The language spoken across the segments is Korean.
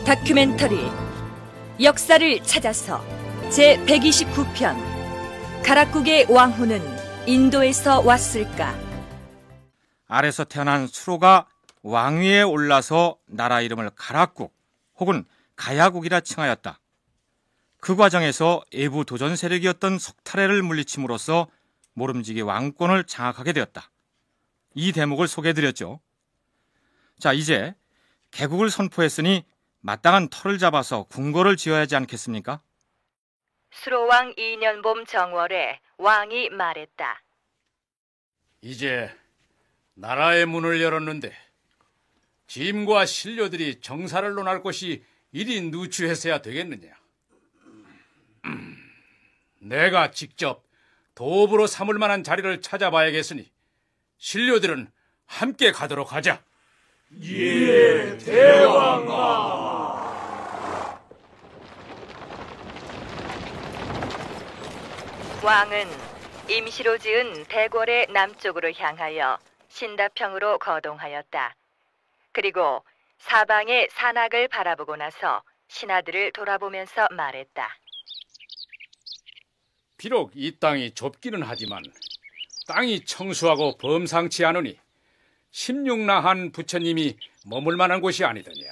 다큐멘터리 역사를 찾아서 제129편 가락국의 왕후는 인도에서 왔을까? 아래서 태어난 수로가 왕위에 올라서 나라 이름을 가락국 혹은 가야국이라 칭하였다. 그 과정에서 애부 도전 세력이었던 석탈해를 물리침으로써 모름지기 왕권을 장악하게 되었다. 이 대목을 소개해드렸죠. 자, 이제 개국을 선포했으니 마땅한 터를 잡아서 궁궐을 지어야 하지 않겠습니까? 수로왕 2년 봄 정월에 왕이 말했다. 이제 나라의 문을 열었는데 짐과 신료들이 정사를 논할 곳이 이리 누추해서야 되겠느냐. 내가 직접 도읍으로 삼을 만한 자리를 찾아봐야겠으니 신료들은 함께 가도록 하자. 예, 대왕아. 왕은 임시로 지은 대궐의 남쪽으로 향하여 신다평으로 거동하였다. 그리고 사방의 산악을 바라보고 나서 신하들을 돌아보면서 말했다. 비록 이 땅이 좁기는 하지만 땅이 청수하고 범상치 않으니 16나한 부처님이 머물 만한 곳이 아니더냐.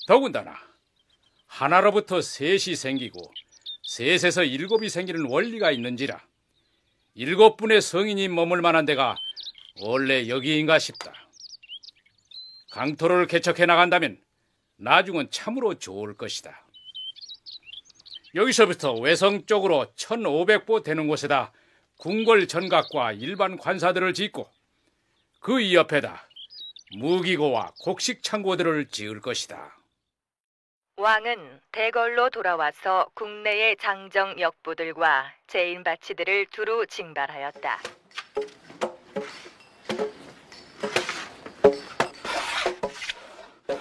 더군다나 하나로부터 셋이 생기고 셋에서 일곱이 생기는 원리가 있는지라 7분의 성인이 머물 만한 데가 원래 여기인가 싶다. 강토를 개척해 나간다면 나중은 참으로 좋을 것이다. 여기서부터 외성 쪽으로 1500보 되는 곳에다 궁궐 전각과 일반 관사들을 짓고 그 이 옆에다 무기고와 곡식 창고들을 지을 것이다. 왕은 대궐로 돌아와서 국내의 장정 역부들과 제인바치들을 두루 징발하였다.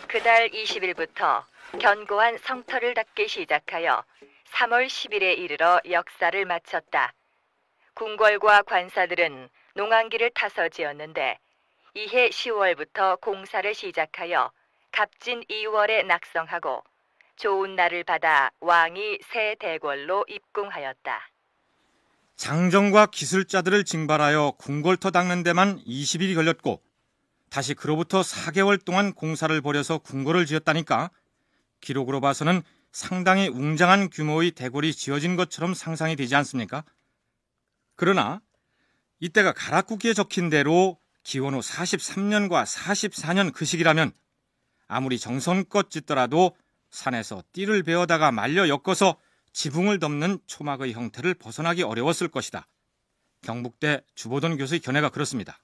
그달 20일부터 견고한 성터를 닦기 시작하여 3월 10일에 이르러 역사를 마쳤다. 궁궐과 관사들은 농한기를 타서 지었는데 이해 10월부터 공사를 시작하여 갑진 2월에 낙성하고 좋은 날을 받아 왕이 새 대궐로 입궁하였다. 장정과 기술자들을 징발하여 궁궐터 닦는 데만 20일이 걸렸고 다시 그로부터 4개월 동안 공사를 벌여서 궁궐을 지었다니까 기록으로 봐서는 상당히 웅장한 규모의 대궐이 지어진 것처럼 상상이 되지 않습니까? 그러나 이때가 가락국기에 적힌 대로 기원 후 43년과 44년 그 시기라면 아무리 정성껏 짓더라도 산에서 띠를 베어다가 말려 엮어서 지붕을 덮는 초막의 형태를 벗어나기 어려웠을 것이다. 경북대 주보돈 교수의 견해가 그렇습니다.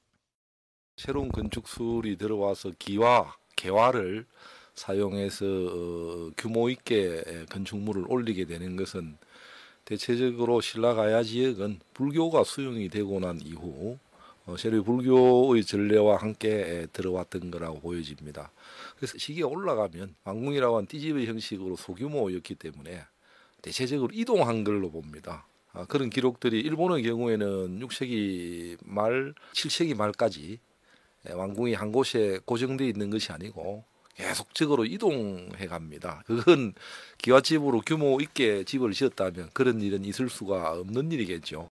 새로운 건축술이 들어와서 기와 개화를 사용해서 규모 있게 건축물을 올리게 되는 것은 대체적으로 신라가야 지역은 불교가 수용이 되고 난 이후 세류 불교의 전례와 함께 들어왔던 거라고 보여집니다. 그래서 시기가 올라가면 왕궁이라고 하는 띠집의 형식으로 소규모였기 때문에 대체적으로 이동한 걸로 봅니다. 그런 기록들이 일본의 경우에는 6세기 말, 7세기 말까지 왕궁이 한 곳에 고정되어 있는 것이 아니고 계속적으로 이동해 갑니다. 그건 기와집으로 규모 있게 집을 지었다면 그런 일은 있을 수가 없는 일이겠죠.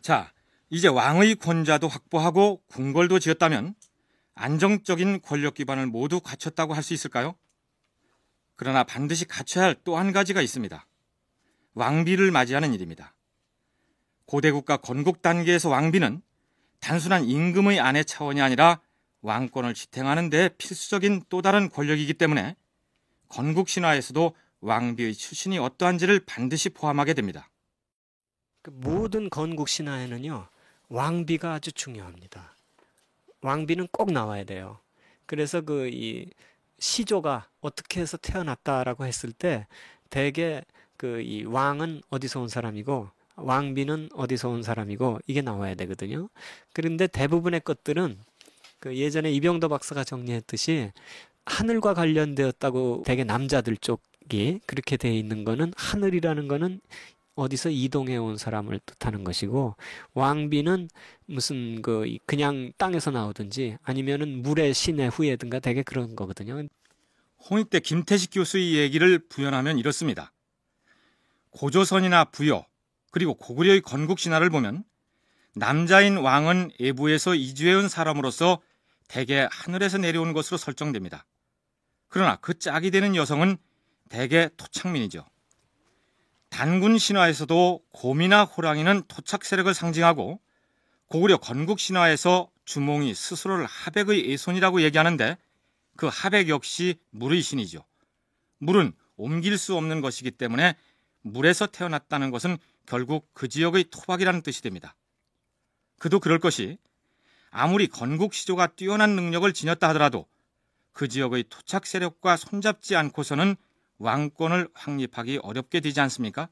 자, 이제 왕의 권좌도 확보하고 궁궐도 지었다면 안정적인 권력 기반을 모두 갖췄다고 할 수 있을까요? 그러나 반드시 갖춰야 할 또 한 가지가 있습니다. 왕비를 맞이하는 일입니다. 고대 국가 건국 단계에서 왕비는 단순한 임금의 아내 차원이 아니라 왕권을 지탱하는 데 필수적인 또 다른 권력이기 때문에 건국 신화에서도 왕비의 출신이 어떠한지를 반드시 포함하게 됩니다. 모든 건국 신화에는요, 왕비가 아주 중요합니다. 왕비는 꼭 나와야 돼요. 그래서 이 시조가 어떻게 해서 태어났다라고 했을 때 대개 이 왕은 어디서 온 사람이고 왕비는 어디서 온 사람이고 이게 나와야 되거든요. 그런데 대부분의 것들은 예전에 이병도 박사가 정리했듯이 하늘과 관련되었다고 대개 남자들 쪽이 그렇게 돼 있는 거는 하늘이라는 거는 어디서 이동해 온 사람을 뜻하는 것이고 왕비는 무슨 그냥 땅에서 나오든지 아니면은 물의 신의 후예든가 되게 그런 거거든요. 홍익대 김태식 교수의 얘기를 부연하면 이렇습니다. 고조선이나 부여 그리고 고구려의 건국신화를 보면 남자인 왕은 애부에서 이주해온 사람으로서 대개 하늘에서 내려온 것으로 설정됩니다. 그러나 그 짝이 되는 여성은 대개 토착민이죠. 단군 신화에서도 곰이나 호랑이는 토착 세력을 상징하고 고구려 건국 신화에서 주몽이 스스로를 하백의 애손이라고 얘기하는데 그 하백 역시 물의 신이죠. 물은 옮길 수 없는 것이기 때문에 물에서 태어났다는 것은 결국 그 지역의 토박이라는 뜻이 됩니다. 그도 그럴 것이 아무리 건국 시조가 뛰어난 능력을 지녔다 하더라도 그 지역의 토착 세력과 손잡지 않고서는 왕권을 확립하기 어렵게 되지 않습니까?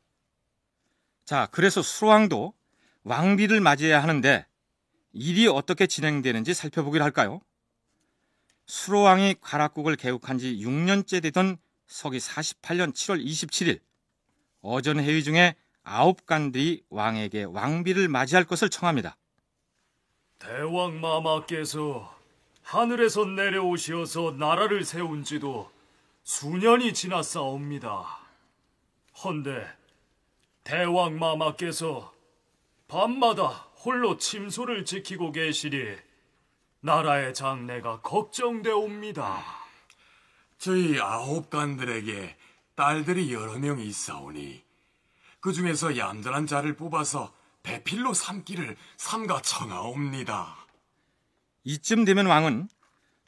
자, 그래서 수로왕도 왕비를 맞이해야 하는데 일이 어떻게 진행되는지 살펴보기로 할까요? 수로왕이 가락국을 개국한 지 6년째 되던 서기 48년 7월 27일 어전 회의 중에 9간들이 왕에게 왕비를 맞이할 것을 청합니다. 대왕 마마께서 하늘에서 내려오시어서 나라를 세운 지도 수년이 지났사옵니다. 헌데 대왕 마마께서 밤마다 홀로 침소를 지키고 계시니 나라의 장래가 걱정되옵니다. 저희 9간들에게 딸들이 여러 명이 있사오니 그 중에서 얌전한 자를 뽑아서 배필로 삼기를 삼가 청하옵니다. 이쯤 되면 왕은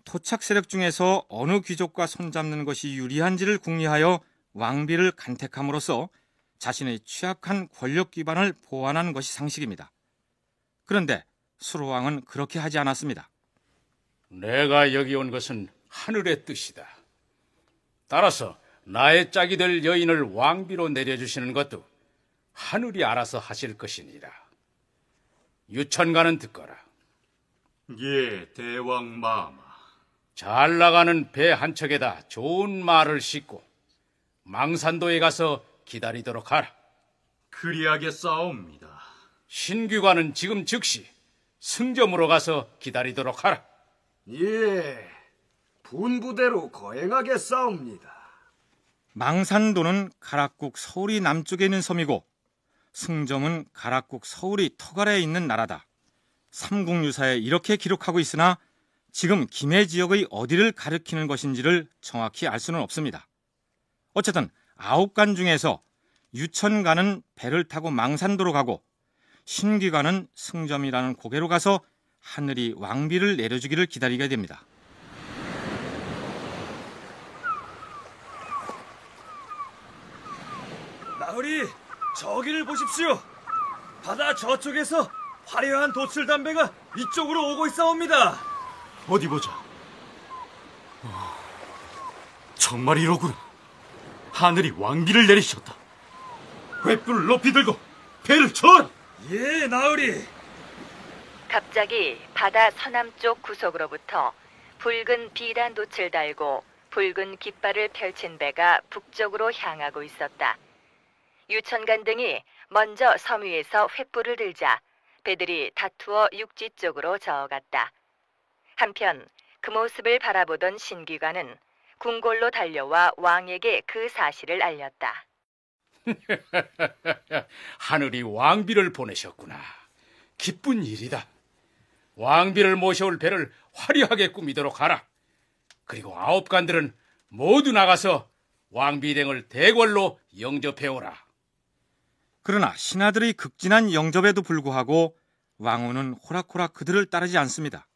토착 세력 중에서 어느 귀족과 손잡는 것이 유리한지를 궁리하여 왕비를 간택함으로써 자신의 취약한 권력 기반을 보완하는 것이 상식입니다. 그런데 수로왕은 그렇게 하지 않았습니다. 내가 여기 온 것은 하늘의 뜻이다. 따라서 나의 짝이 될 여인을 왕비로 내려주시는 것도 하늘이 알아서 하실 것이니라. 유천가는 듣거라. 예, 대왕 마마. 잘 나가는 배 한 척에다 좋은 말을 싣고 망산도에 가서 기다리도록 하라. 그리하겠사옵니다. 신규관은 지금 즉시 승점으로 가서 기다리도록 하라. 예, 분부대로 거행하겠사옵니다. 망산도는 가락국 서울이 남쪽에 있는 섬이고 승점은 가락국 서울이 터갈에 있는 나라다. 삼국유사에 이렇게 기록하고 있으나 지금 김해 지역의 어디를 가리키는 것인지를 정확히 알 수는 없습니다. 어쨌든 9간 중에서 유천가는 배를 타고 망산도로 가고 신귀가는 승점이라는 고개로 가서 하늘이 왕비를 내려주기를 기다리게 됩니다. 나으리, 저기를 보십시오. 바다 저쪽에서 화려한 도출 담배가 이쪽으로 오고 있사옵니다. 어디 보자. 정말 이로구나. 하늘이 왕비를 내리셨다. 횃불을 높이 들고 배를 쳐라. 예, 나으리. 갑자기 바다 서남쪽 구석으로부터 붉은 비단 돛을 달고 붉은 깃발을 펼친 배가 북쪽으로 향하고 있었다. 유천간 등이 먼저 섬 위에서 횃불을 들자 배들이 다투어 육지 쪽으로 저어갔다. 한편 그 모습을 바라보던 신귀관은 궁궐로 달려와 왕에게 그 사실을 알렸다. 하늘이 왕비를 보내셨구나. 기쁜 일이다. 왕비를 모셔올 배를 화려하게 꾸미도록 하라. 그리고 9간들은 모두 나가서 왕비 일행을 대궐로 영접해오라. 그러나 신하들의 극진한 영접에도 불구하고 왕후는 호락호락 그들을 따르지 않습니다.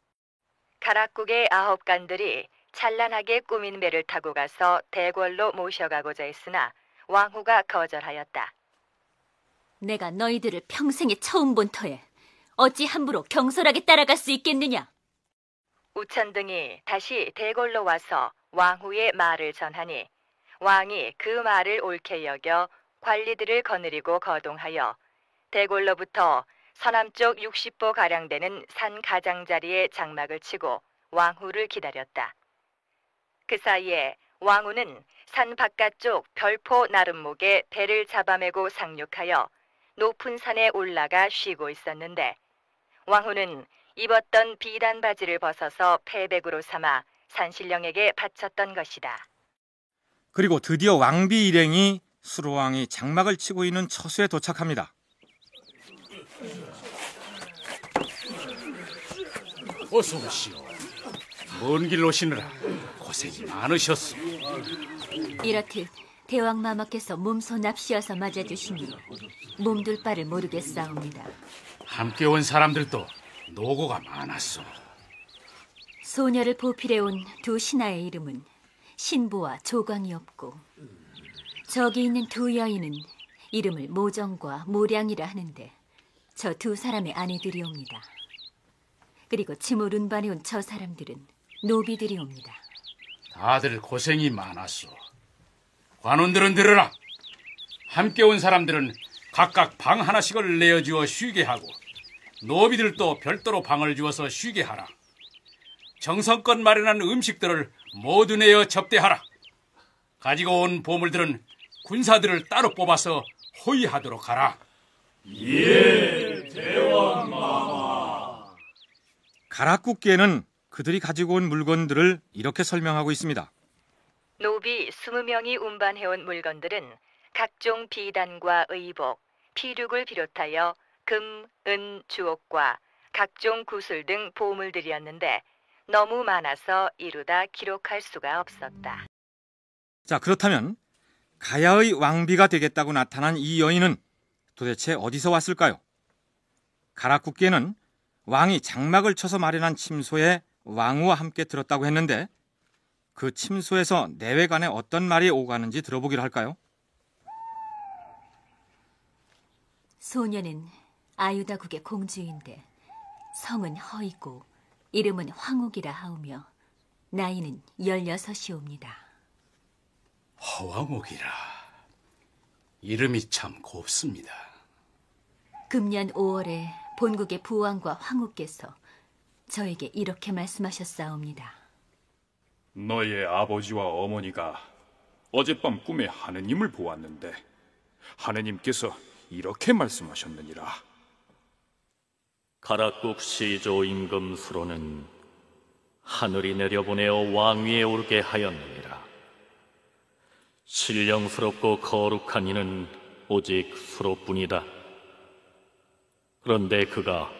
가락국의 9간들이 찬란하게 꾸민 배를 타고 가서 대궐로 모셔가고자 했으나 왕후가 거절하였다. 내가 너희들을 평생에 처음 본 터에 어찌 함부로 경솔하게 따라갈 수 있겠느냐? 우찬등이 다시 대궐로 와서 왕후의 말을 전하니 왕이 그 말을 옳게 여겨 관리들을 거느리고 거동하여 대궐로부터 서남쪽 60보 가량 되는 산 가장자리에 장막을 치고 왕후를 기다렸다. 그 사이에 왕후는 산 바깥쪽 별포 나름목에 배를 잡아매고 상륙하여 높은 산에 올라가 쉬고 있었는데 왕후는 입었던 비단 바지를 벗어서 패백으로 삼아 산신령에게 바쳤던 것이다. 그리고 드디어 왕비 일행이 수로왕이 장막을 치고 있는 처소에 도착합니다. 어서 오시오. 먼 길 오시느라 고생이 많으셨소. 이렇듯 대왕마마께서 몸소 납시어서 맞아주시니 몸둘 바를 모르겠사옵니다. 함께 온 사람들도 노고가 많았소. 소녀를 보필해온 두 신하의 이름은 신보와 조광이었고, 저기 있는 두 여인은 이름을 모정과 모량이라 하는데 저 두 사람의 아내들이옵니다. 그리고 짐을 운반해온 저 사람들은 노비들이옵니다. 다들 고생이 많았소. 관원들은 들으라. 함께 온 사람들은 각각 방 하나씩을 내어주어 쉬게 하고, 노비들도 별도로 방을 주어서 쉬게 하라. 정성껏 마련한 음식들을 모두 내어 접대하라. 가지고 온 보물들은 군사들을 따로 뽑아서 호위하도록 하라. 예, 대왕마마. 가락국기에는 그들이 가지고 온 물건들을 이렇게 설명하고 있습니다. 노비 20명이 운반해온 물건들은 각종 비단과 의복, 피륙을 비롯하여 금, 은, 주옥과 각종 구슬 등 보물들이었는데 너무 많아서 이루다 기록할 수가 없었다. 자, 그렇다면 가야의 왕비가 되겠다고 나타난 이 여인은 도대체 어디서 왔을까요? 가락국기에는 왕이 장막을 쳐서 마련한 침소에 왕후와 함께 들었다고 했는데 그 침소에서 내외간에 어떤 말이 오가는지 들어보기로 할까요? 소녀는 아유다국의 공주인데 성은 허이고 이름은 황옥이라 하오며 나이는 16이옵니다. 허왕옥이라. 이름이 참 곱습니다. 금년 5월에 본국의 부왕과 황후께서 저에게 이렇게 말씀하셨사옵니다. 너의 아버지와 어머니가 어젯밤 꿈에 하느님을 보았는데 하느님께서 이렇게 말씀하셨느니라. 가락국 시조 임금 수로는 하늘이 내려보내어 왕위에 오르게 하였느니라. 신령스럽고 거룩한 이는 오직 수로뿐이다. 그런데 그가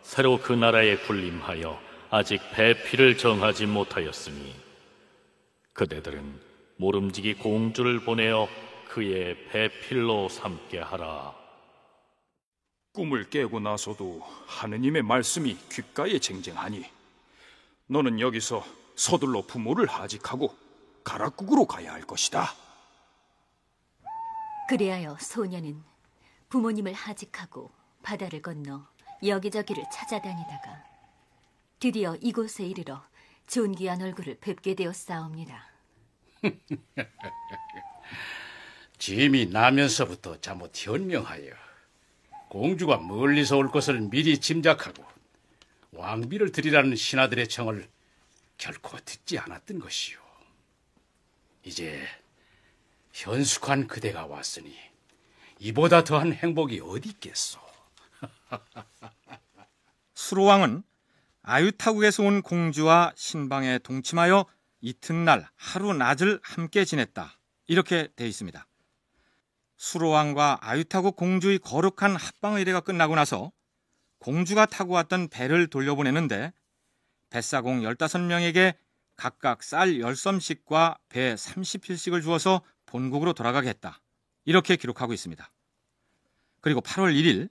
새로 그 나라에 군림하여 아직 배필을 정하지 못하였으니 그대들은 모름지기 공주를 보내어 그의 배필로 삼게 하라. 꿈을 깨고 나서도 하느님의 말씀이 귓가에 쟁쟁하니 너는 여기서 서둘러 부모를 하직하고 가락국으로 가야 할 것이다. 그리하여 소녀는 부모님을 하직하고 바다를 건너 여기저기를 찾아다니다가 드디어 이곳에 이르러 존귀한 얼굴을 뵙게 되었사옵니다. 짐이 나면서부터 잘못 현명하여 공주가 멀리서 올 것을 미리 짐작하고 왕비를 드리라는 신하들의 청을 결코 듣지 않았던 것이요. 이제 현숙한 그대가 왔으니 이보다 더한 행복이 어디 있겠소. 수로왕은 아유타국에서 온 공주와 신방에 동침하여 이튿날 하루 낮을 함께 지냈다. 이렇게 돼 있습니다. 수로왕과 아유타국 공주의 거룩한 합방 의례가 끝나고 나서 공주가 타고 왔던 배를 돌려보내는데 뱃사공 15명에게 각각 쌀 10섬씩과 배 30필씩을 주어서 본국으로 돌아가게 했다. 이렇게 기록하고 있습니다. 그리고 8월 1일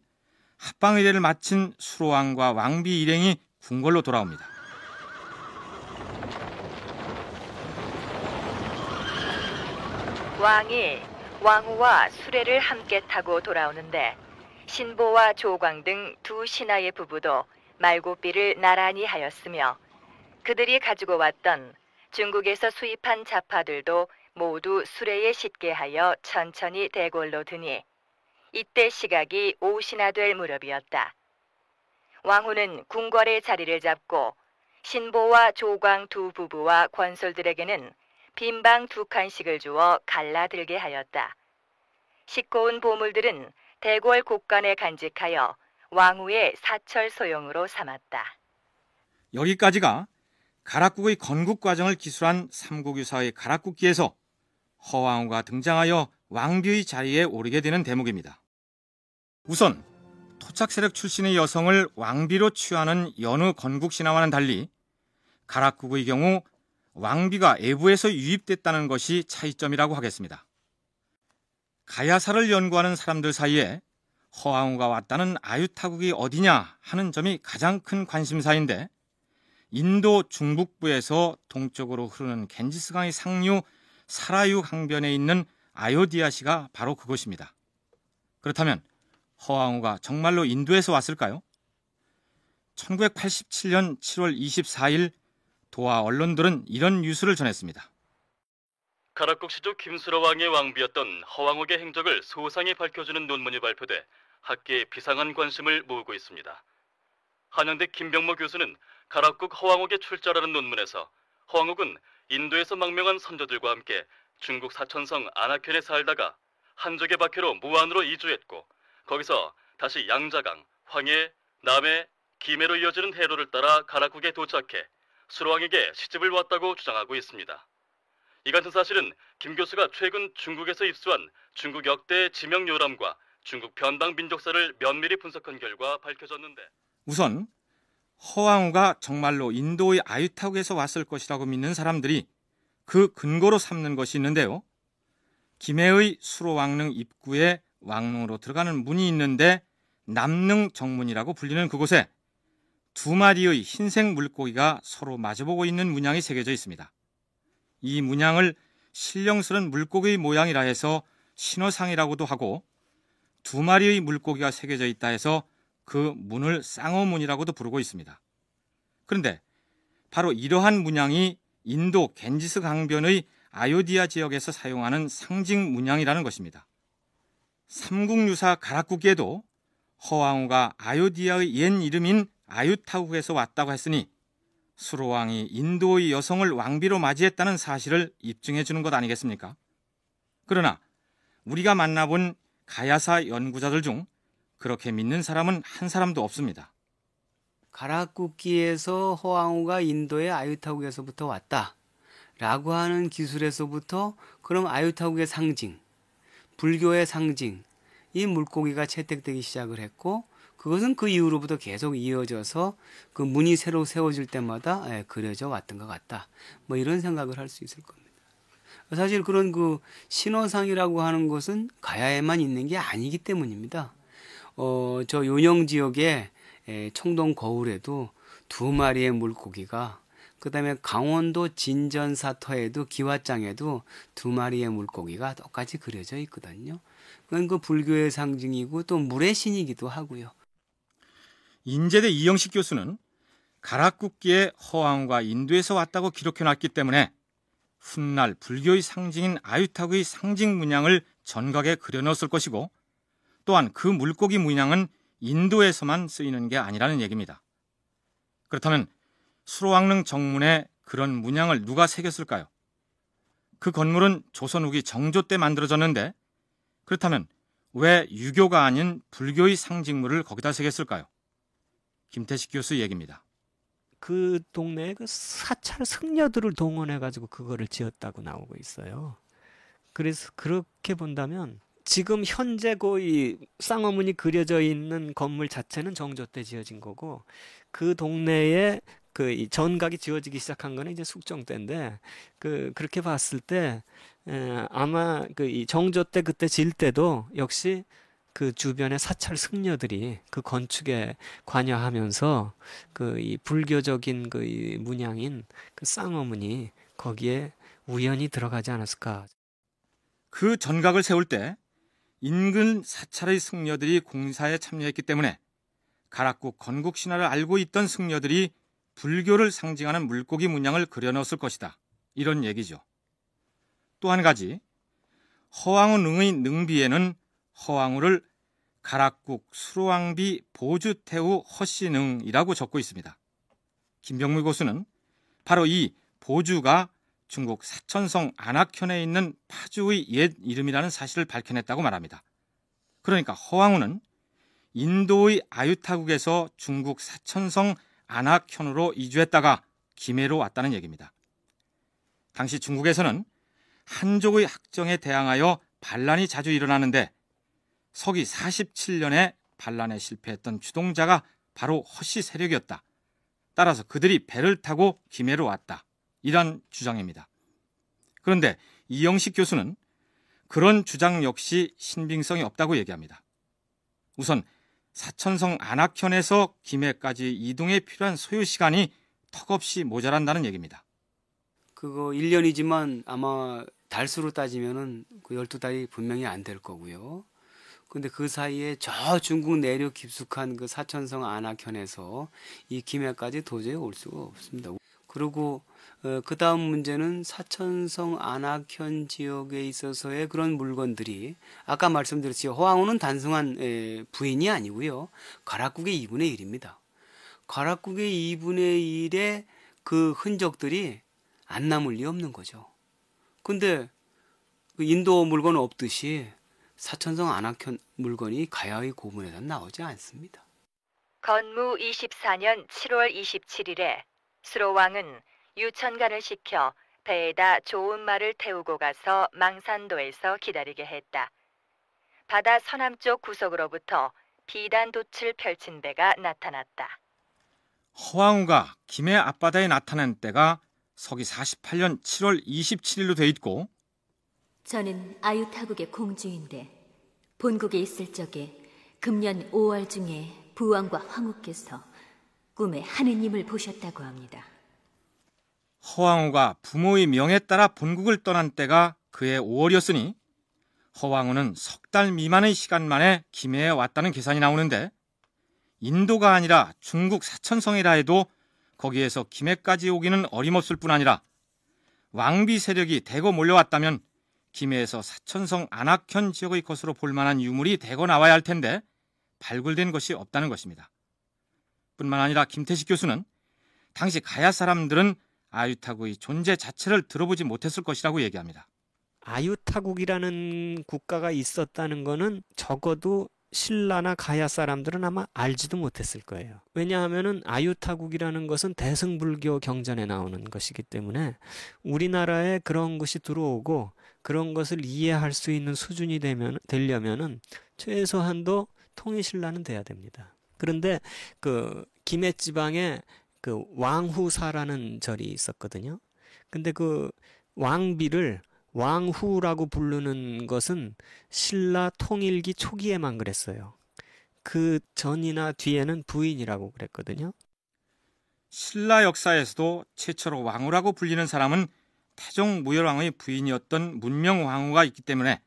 합방 의례를 마친 수로왕과 왕비 일행이 궁궐로 돌아옵니다. 왕이 왕후와 수레를 함께 타고 돌아오는데 신보와 조광 등 두 신하의 부부도 말고삐를 나란히 하였으며 그들이 가지고 왔던 중국에서 수입한 잡화들도 모두 수레에 싣게 하여 천천히 대궐로 드니 이때 시각이 오시나 될 무렵이었다. 왕후는 궁궐의 자리를 잡고 신보와 조광 두 부부와 권솔들에게는 빈방 2칸씩을 주어 갈라들게 하였다. 싣고 온 보물들은 대궐 곳간에 간직하여 왕후의 사철 소용으로 삼았다. 여기까지가 가락국의 건국 과정을 기술한 삼국유사의 가락국기에서 허왕우가 등장하여 왕비의 자리에 오르게 되는 대목입니다. 우선 토착 세력 출신의 여성을 왕비로 취하는 여느 건국 신화와는 달리 가락국의 경우 왕비가 애부에서 유입됐다는 것이 차이점이라고 하겠습니다. 가야사를 연구하는 사람들 사이에 허왕우가 왔다는 아유타국이 어디냐 하는 점이 가장 큰 관심사인데, 인도 중북부에서 동쪽으로 흐르는 겐지스강의 상류 사라유 강변에 있는 아요디아시가 바로 그곳입니다. 그렇다면 허왕우가 정말로 인도에서 왔을까요? 1987년 7월 24일 도하 언론들은 이런 뉴스를 전했습니다. 가락국 시조 김수로 왕의 왕비였던 허왕옥의 행적을 소상히 밝혀주는 논문이 발표돼 학계에 비상한 관심을 모으고 있습니다. 한양대 김병모 교수는 가락국 허왕옥의 출자라는 논문에서 허왕옥은 인도에서 망명한 선조들과 함께 중국 사천성 안악현에 살다가 한족의 박해로 무안으로 이주했고, 거기서 다시 양자강, 황해, 남해, 김해로 이어지는 해로를 따라 가락국에 도착해 수로왕에게 시집을 왔다고 주장하고 있습니다. 이 같은 사실은 김 교수가 최근 중국에서 입수한 중국 역대 지명 요람과 중국 변방 민족사를 면밀히 분석한 결과 밝혀졌는데, 우선 허왕우가 정말로 인도의 아유타국에서 왔을 것이라고 믿는 사람들이 그 근거로 삼는 것이 있는데요. 김해의 수로왕릉 입구에 왕릉으로 들어가는 문이 있는데 남릉 정문이라고 불리는 그곳에 두 마리의 흰색 물고기가 서로 마주보고 있는 문양이 새겨져 있습니다. 이 문양을 신령스런 물고기의 모양이라 해서 신어상이라고도 하고, 두 마리의 물고기가 새겨져 있다 해서 그 문을 쌍어문이라고도 부르고 있습니다. 그런데 바로 이러한 문양이 인도 겐지스 강변의 아요디아 지역에서 사용하는 상징 문양이라는 것입니다. 삼국유사 가락국에도 허왕우가 아요디아의 옛 이름인 아유타국에서 왔다고 했으니 수로왕이 인도의 여성을 왕비로 맞이했다는 사실을 입증해 주는 것 아니겠습니까? 그러나 우리가 만나본 가야사 연구자들 중 그렇게 믿는 사람은 한 사람도 없습니다. 가락국기에서 허왕우가 인도의 아유타국에서부터 왔다라고 하는 기술에서부터 그럼 아유타국의 상징, 불교의 상징, 이 물고기가 채택되기 시작을 했고, 그것은 그 이후로부터 계속 이어져서 그 문이 새로 세워질 때마다 그려져 왔던 것 같다. 뭐 이런 생각을 할 수 있을 겁니다. 사실 그런 그 신어상이라고 하는 것은 가야에만 있는 게 아니기 때문입니다. 저 요령 지역의 청동 거울에도 두 마리의 물고기가, 그 다음에 강원도 진전사터에도 기와장에도 두 마리의 물고기가 똑같이 그려져 있거든요. 그건 그 불교의 상징이고 또 물의 신이기도 하고요. 인제대 이영식 교수는 가락국기에 허왕우가 인도에서 왔다고 기록해놨기 때문에 훗날 불교의 상징인 아유타국의 상징 문양을 전각에 그려넣었을 것이고, 또한 그 물고기 문양은 인도에서만 쓰이는 게 아니라는 얘기입니다. 그렇다면 수로왕릉 정문에 그런 문양을 누가 새겼을까요? 그 건물은 조선 후기 정조 때 만들어졌는데, 그렇다면 왜 유교가 아닌 불교의 상징물을 거기다 새겼을까요? 김태식 교수 얘기입니다. 그 동네에 그 사찰 승려들을 동원해가지고 그거를 지었다고 나오고 있어요. 그래서 그렇게 본다면 지금 현재 거의 쌍어문이 그려져 있는 건물 자체는 정조 때 지어진 거고, 그 동네에 그 이 전각이 지어지기 시작한 거는 이제 숙종 때인데, 그렇게 봤을 때 아마 그 이 정조 때 그때 질 때도 역시 그 주변의 사찰 승려들이 그 건축에 관여하면서 그 이 불교적인 그 이 문양인 그 쌍어문이 거기에 우연히 들어가지 않았을까. 그 전각을 세울 때 인근 사찰의 승려들이 공사에 참여했기 때문에 가락국 건국 신화를 알고 있던 승려들이 불교를 상징하는 물고기 문양을 그려넣었을 것이다. 이런 얘기죠. 또 한 가지, 허왕우 능의 능비에는 허왕우를 가락국 수로왕비 보주태우 허씨능이라고 적고 있습니다. 김병무 교수는 바로 이 보주가 중국 사천성 안악현에 있는 파주의 옛 이름이라는 사실을 밝혀냈다고 말합니다. 그러니까 허왕우는 인도의 아유타국에서 중국 사천성 안악현으로 이주했다가 김해로 왔다는 얘기입니다. 당시 중국에서는 한족의 학정에 대항하여 반란이 자주 일어나는데 서기 47년에 반란에 실패했던 주동자가 바로 허씨 세력이었다. 따라서 그들이 배를 타고 김해로 왔다. 이란 주장입니다. 그런데 이영식 교수는 그런 주장 역시 신빙성이 없다고 얘기합니다. 우선 사천성 안악현에서 김해까지 이동에 필요한 소요 시간이 턱없이 모자란다는 얘기입니다. 그거 1년이지만 아마 달수로 따지면은 그 12달이 분명히 안 될 거고요. 근데 그 사이에 저 중국 내륙 깊숙한 그 사천성 안악현에서 이 김해까지 도저히 올 수가 없습니다. 그리고 그 다음 문제는 사천성 안악현 지역에 있어서의 그런 물건들이 아까 말씀드렸듯이 허황우는 단순한 부인이 아니고요. 가락국의 2분의 1입니다. 가락국의 2분의 1의 그 흔적들이 안 남을 리 없는 거죠. 근데 그 인도 물건 없듯이 사천성 안악현 물건이 가야의 고문에는 나오지 않습니다. 건무 24년 7월 27일에 수로왕은 유천간을 시켜 배에다 좋은 말을 태우고 가서 망산도에서 기다리게 했다. 바다 서남쪽 구석으로부터 비단돛을 펼친 배가 나타났다. 허황우가 김해 앞바다에 나타난 때가 서기 48년 7월 27일로 돼 있고 저는 아유타국의 공주인데 본국에 있을 적에 금년 5월 중에 부왕과 황후께서 꿈에 하느님을 보셨다고 합니다. 허황우가 부모의 명에 따라 본국을 떠난 때가 그해 5월이었으니 허황우는 석 달 미만의 시간 만에 김해에 왔다는 계산이 나오는데 인도가 아니라 중국 사천성이라 해도 거기에서 김해까지 오기는 어림없을 뿐 아니라 왕비 세력이 대거 몰려왔다면 김해에서 사천성 안악현 지역의 것으로 볼 만한 유물이 대거 나와야 할 텐데 발굴된 것이 없다는 것입니다. 뿐만 아니라 김태식 교수는 당시 가야 사람들은 아유타국의 존재 자체를 들어보지 못했을 것이라고 얘기합니다. 아유타국이라는 국가가 있었다는 거는 적어도 신라나 가야 사람들은 아마 알지도 못했을 거예요. 왜냐하면은 아유타국이라는 것은 대승불교 경전에 나오는 것이기 때문에 우리나라에 그런 것이 들어오고 그런 것을 이해할 수 있는 수준이 되려면은 최소한도 통일신라는 돼야 됩니다. 그런데 그 김해 지방에 그 왕후사라는 절이 있었거든요. 근데 그 왕비를 왕후라고 부르는 것은 신라 통일기 초기에만 그랬어요. 그 전이나 뒤에는 부인이라고 그랬거든요. 신라 역사에서도 최초로 왕후라고 불리는 사람은 태종 무열왕의 부인이었던 문명왕후가 있기 때문에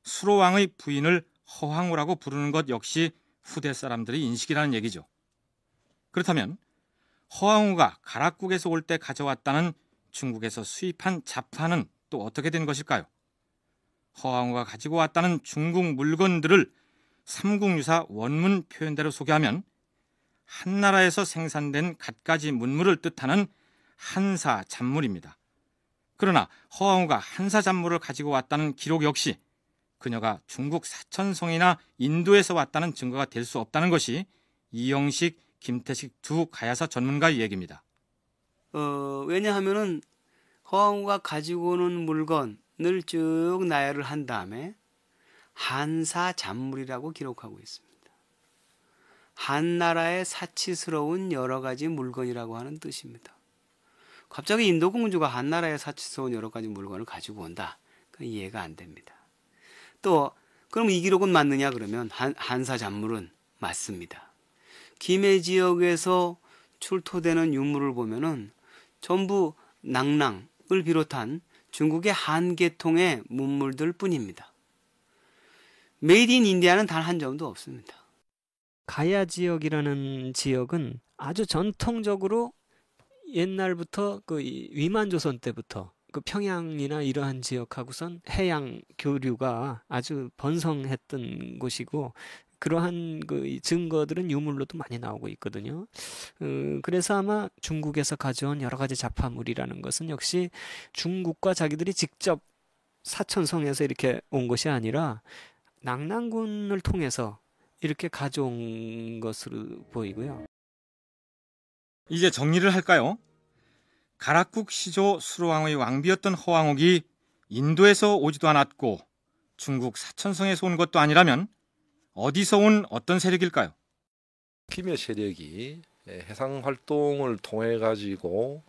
수로왕의 부인을 허황후라고 부르는 것 역시 후대 사람들의 인식이라는 얘기죠. 그렇다면 허황후가 가락국에서 올 때 가져왔다는 중국에서 수입한 자판은 또 어떻게 된 것일까요? 허황후가 가지고 왔다는 중국 물건들을 삼국유사 원문 표현대로 소개하면 한나라에서 생산된 갖가지 문물을 뜻하는 한사 잡물입니다. 그러나 허황후가 한사 잡물을 가지고 왔다는 기록 역시 그녀가 중국 사천성이나 인도에서 왔다는 증거가 될 수 없다는 것이 이영식, 김태식 두 가야사 전문가의 얘기입니다. 왜냐하면은 허황후가 가지고 오는 물건을 쭉 나열을 한 다음에 한사 잡물이라고 기록하고 있습니다. 한나라의 사치스러운 여러 가지 물건이라고 하는 뜻입니다. 갑자기 인도 공주가 한나라의 사치스러운 여러 가지 물건을 가지고 온다. 그건 이해가 안 됩니다. 또 그럼 이 기록은 맞느냐 그러면 한사 잡물은 맞습니다. 김해 지역에서 출토되는 유물을 보면은 전부 낭랑을 비롯한 중국의 한 계통의 문물들 뿐입니다. 메이드 인 인디아는 단 한 점도 없습니다. 가야 지역이라는 지역은 아주 전통적으로 옛날부터 그 위만조선 때부터 그 평양이나 이러한 지역하고선 해양 교류가 아주 번성했던 곳이고 그러한 그 증거들은 유물로도 많이 나오고 있거든요. 그래서 아마 중국에서 가져온 여러 가지 자파물이라는 것은 역시 중국과 자기들이 직접 사천성에서 이렇게 온 것이 아니라 낙랑군을 통해서 이렇게 가져온 것으로 보이고요. 이제 정리를 할까요? 가락국 시조 수로왕의 왕비였던 허황옥이 인도에서 오지도 않았고 중국 사천성에서 온 것도 아니라면 어디서 온 어떤 세력일까요? 김해 세력이 해상 활동을 통해 가지고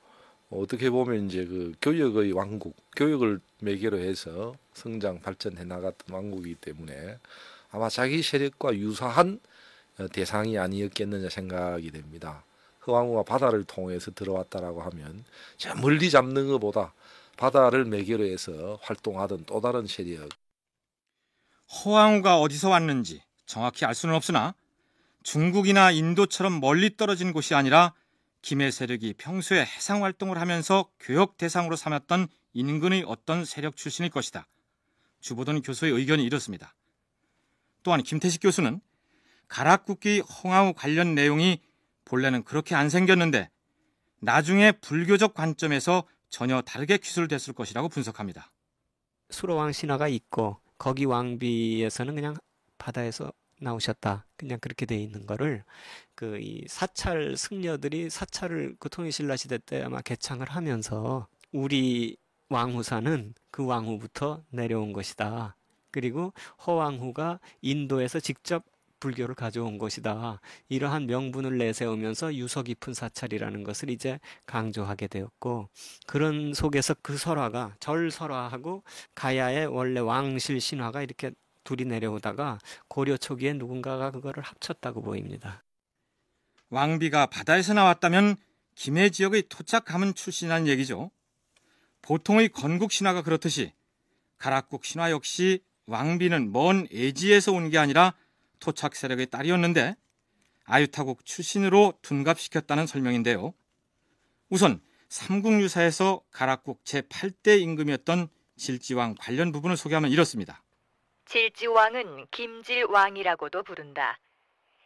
어떻게 보면 이제 그 교역의 왕국, 교역을 매개로 해서 성장 발전해 나갔던 왕국이기 때문에 아마 자기 세력과 유사한 대상이 아니었겠느냐 생각이 됩니다. 허왕우가 바다를 통해서 들어왔다라고 하면 저 멀리 잡는 것보다 바다를 매개로 해서 활동하던 또 다른 세력. 허왕우가 어디서 왔는지 정확히 알 수는 없으나 중국이나 인도처럼 멀리 떨어진 곳이 아니라 김해 세력이 평소에 해상 활동을 하면서 교역 대상으로 삼았던 인근의 어떤 세력 출신일 것이다. 주보던 교수의 의견이 이렇습니다. 또한 김태식 교수는 가락국기 허왕우 관련 내용이 본래는 그렇게 안 생겼는데 나중에 불교적 관점에서 전혀 다르게 기술됐을 것이라고 분석합니다. 수로왕 신화가 있고 거기 왕비에서는 그냥 바다에서 나오셨다. 그냥 그렇게 돼 있는 거를 그 이 사찰 승려들이 사찰을 그 통일신라 시대 때 아마 개창을 하면서 우리 왕후사는 그 왕후부터 내려온 것이다. 그리고 허왕후가 인도에서 직접 불교를 가져온 것이다. 이러한 명분을 내세우면서 유서 깊은 사찰이라는 것을 이제 강조하게 되었고, 그런 속에서 그 설화가 절설화하고 가야의 원래 왕실 신화가 이렇게 둘이 내려오다가 고려 초기에 누군가가 그거를 합쳤다고 보입니다. 왕비가 바다에서 나왔다면 김해 지역의 토착 가문 출신이라는 얘기죠. 보통의 건국 신화가 그렇듯이 가락국 신화 역시 왕비는 먼 애지에서 온 게 아니라 토착 세력의 딸이었는데 아유타국 출신으로 둔갑시켰다는 설명인데요. 우선 삼국유사에서 가락국 제8대 임금이었던 질지왕 관련 부분을 소개하면 이렇습니다. 질지왕은 김질왕이라고도 부른다.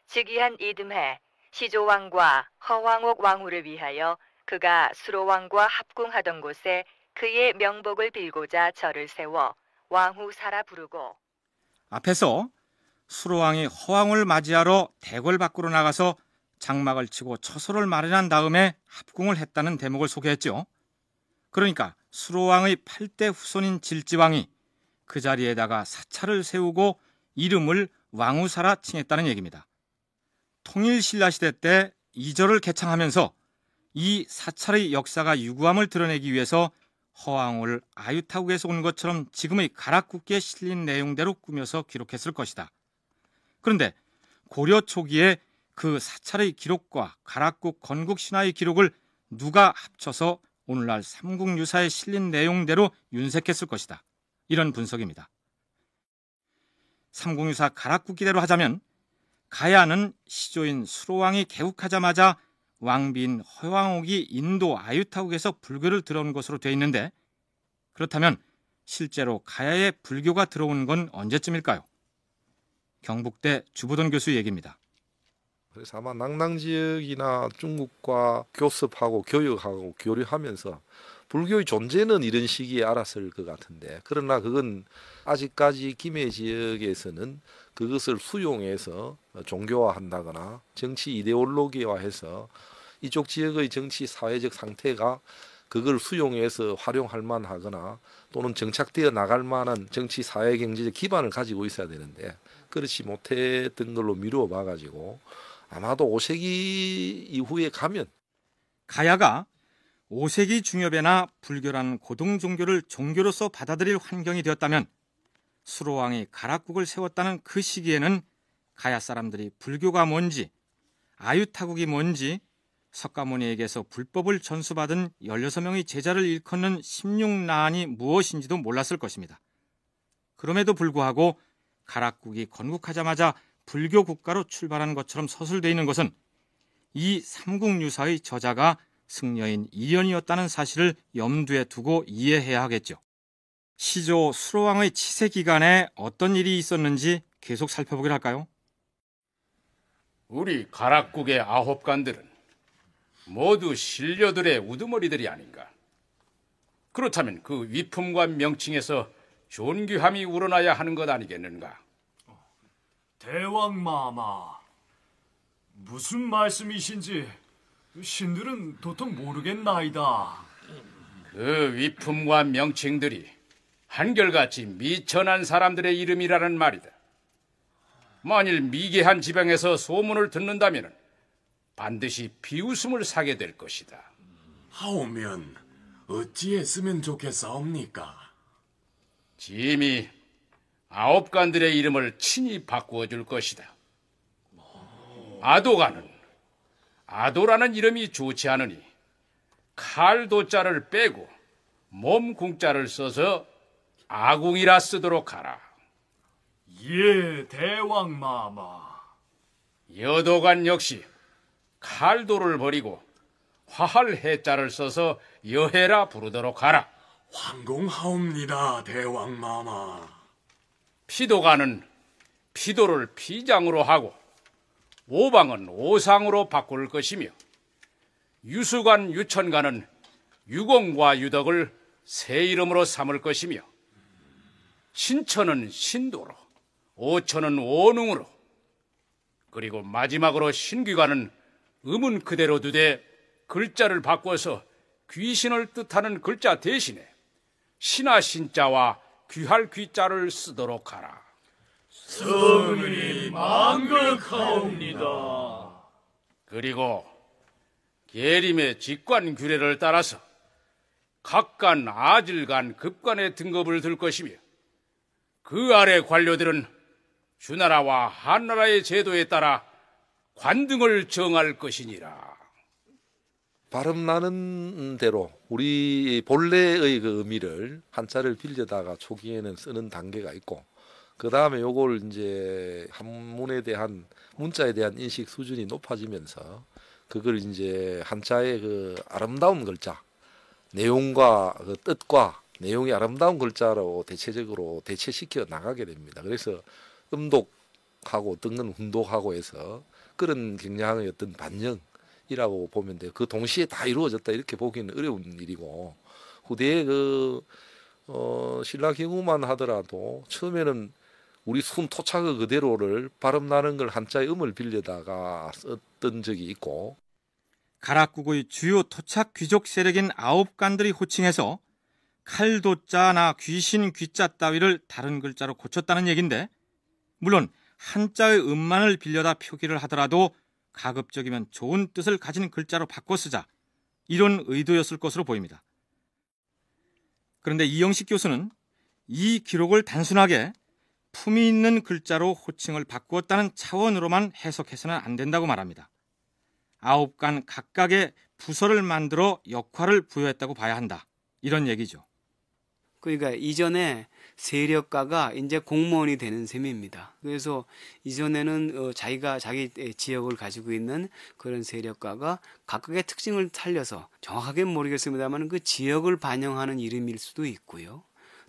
즉위한 이듬해 시조왕과 허왕옥 왕후를 위하여 그가 수로왕과 합궁하던 곳에 그의 명복을 빌고자 절을 세워 왕후사라 부르고, 앞에서 수로왕이 허왕을 맞이하러 대궐 밖으로 나가서 장막을 치고 처소를 마련한 다음에 합궁을 했다는 대목을 소개했죠. 그러니까 수로왕의 8대 후손인 질지왕이 그 자리에다가 사찰을 세우고 이름을 왕후사라 칭했다는 얘기입니다. 통일신라 시대 때 이 절을 개창하면서 이 사찰의 역사가 유구함을 드러내기 위해서 허왕을 아유타국에서 온 것처럼 지금의 가락국기에 실린 내용대로 꾸며서 기록했을 것이다. 그런데 고려 초기에 그 사찰의 기록과 가락국 건국 신화의 기록을 누가 합쳐서 오늘날 삼국유사에 실린 내용대로 윤색했을 것이다. 이런 분석입니다. 삼국유사 가락국기대로 하자면 가야는 시조인 수로왕이 개국하자마자 왕비인 허왕옥이 인도 아유타국에서 불교를 들어온 것으로 되어 있는데, 그렇다면 실제로 가야에 불교가 들어온 건 언제쯤일까요? 경북대 주보돈 교수 얘기입니다. 그래서 아마 낭랑 지역이나 중국과 교섭하고 교역하고 교류하면서 불교의 존재는 이런 시기에 알았을 것 같은데, 그러나 그건 아직까지 김해 지역에서는 그것을 수용해서 종교화한다거나 정치 이데올로기화해서 이쪽 지역의 정치 사회적 상태가 그걸 수용해서 활용할 만하거나 또는 정착되어 나갈 만한 정치 사회 경제적 기반을 가지고 있어야 되는데 그렇지 못했던 걸로 미루어 봐가지고 아마도 5세기 이후에 가면 가야가 5세기 중엽에나 불교라는 고등 종교를 종교로서 받아들일 환경이 되었다면 수로왕이 가락국을 세웠다는 그 시기에는 가야 사람들이 불교가 뭔지, 아유타국이 뭔지, 석가모니에게서 불법을 전수받은 16명의 제자를 일컫는 16나안이 무엇인지도 몰랐을 것입니다. 그럼에도 불구하고 가락국이 건국하자마자 불교 국가로 출발한 것처럼 서술되어 있는 것은 이 삼국유사의 저자가 승려인 이련이었다는 사실을 염두에 두고 이해해야 하겠죠. 시조 수로왕의 치세 기간에 어떤 일이 있었는지 계속 살펴보기로 할까요? 우리 가락국의 아홉간들은 모두 신료들의 우두머리들이 아닌가. 그렇다면 그 위품과 명칭에서 존귀함이 우러나야 하는 것 아니겠는가? 대왕마마, 무슨 말씀이신지 신들은 도통 모르겠나이다. 그 위품과 명칭들이 한결같이 미천한 사람들의 이름이라는 말이다. 만일 미개한 지방에서 소문을 듣는다면 반드시 비웃음을 사게 될 것이다. 하오면 어찌했으면 좋겠사옵니까? 짐이 아홉간들의 이름을 친히 바꾸어 줄 것이다. 아도가는 아도라는 이름이 좋지 않으니 칼도자를 빼고 몸궁자를 써서 아궁이라 쓰도록 하라. 예, 대왕마마. 여도관 역시 칼도를 버리고 화할 해자를 써서 여해라 부르도록 하라. 황공하옵니다, 대왕마마. 피도가는 피도를 피장으로 하고 오방은 오상으로 바꿀 것이며 유수관 유천가는 유공과 유덕을 새 이름으로 삼을 것이며 신천은 신도로 오천은 오능으로 그리고 마지막으로 신귀관은 음은 그대로 두되 글자를 바꿔서 귀신을 뜻하는 글자 대신에 신하 신자와 귀할 귀자를 쓰도록 하라. 성은이 만극하옵니다. 그리고 계림의 직관 규례를 따라서 각간 아질간 급관의 등급을 들 것이며 그 아래 관료들은 주나라와 한나라의 제도에 따라 관등을 정할 것이니라. 발음 나는 대로 우리 본래의 그 의미를 한자를 빌려다가 초기에는 쓰는 단계가 있고 그 다음에 요걸 이제 한문에 대한 문자에 대한 인식 수준이 높아지면서 그걸 이제 한자의 그 아름다운 글자 내용과 그 뜻과 내용이 아름다운 글자로 대체적으로 대체시켜 나가게 됩니다. 그래서 음독하고 등은 훈독하고 해서 그런 굉장한 어떤 반영이라고 보면 돼요. 그 동시에 다 이루어졌다 이렇게 보기는 어려운 일이고 후대에 신라 경우만 하더라도 처음에는 우리 순 토착어 그대로를 발음 나는 걸 한자의 음을 빌려다가 썼던 적이 있고 가락국의 주요 토착 귀족 세력인 아홉간들이 호칭해서 칼도자나 귀신 귀자 따위를 다른 글자로 고쳤다는 얘긴데 물론 한자의 음만을 빌려다 표기를 하더라도 가급적이면 좋은 뜻을 가진 글자로 바꿔 쓰자 이런 의도였을 것으로 보입니다. 그런데 이영식 교수는 이 기록을 단순하게 품위 있는 글자로 호칭을 바꾸었다는 차원으로만 해석해서는 안 된다고 말합니다. 아홉간 각각의 부서를 만들어 역할을 부여했다고 봐야 한다. 이런 얘기죠. 그러니까 이전에 세력가가 이제 공무원이 되는 셈입니다. 그래서 이전에는 자기가 자기 지역을 가지고 있는 그런 세력가가 각각의 특징을 살려서 정확하게 모르겠습니다만 그 지역을 반영하는 이름일 수도 있고요.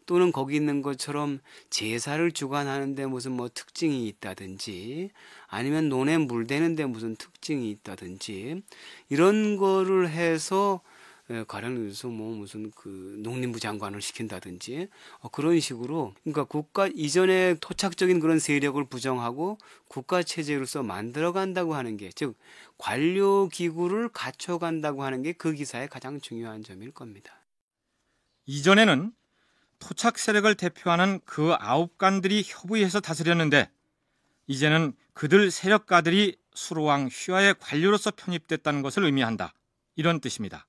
또는 거기 있는 것처럼 제사를 주관하는데 무슨 뭐 특징이 있다든지 아니면 논에 물 대는데 무슨 특징이 있다든지 이런 거를 해서 가령 여기서 뭐 무슨 그 농림부 장관을 시킨다든지 그런 식으로 그러니까 국가 이전의 토착적인 그런 세력을 부정하고 국가 체제로서 만들어간다고 하는 게 즉 관료 기구를 갖춰간다고 하는 게 그 기사의 가장 중요한 점일 겁니다. 이전에는 토착 세력을 대표하는 그 아홉간들이 협의해서 다스렸는데 이제는 그들 세력가들이 수로왕 휘하의 관료로서 편입됐다는 것을 의미한다. 이런 뜻입니다.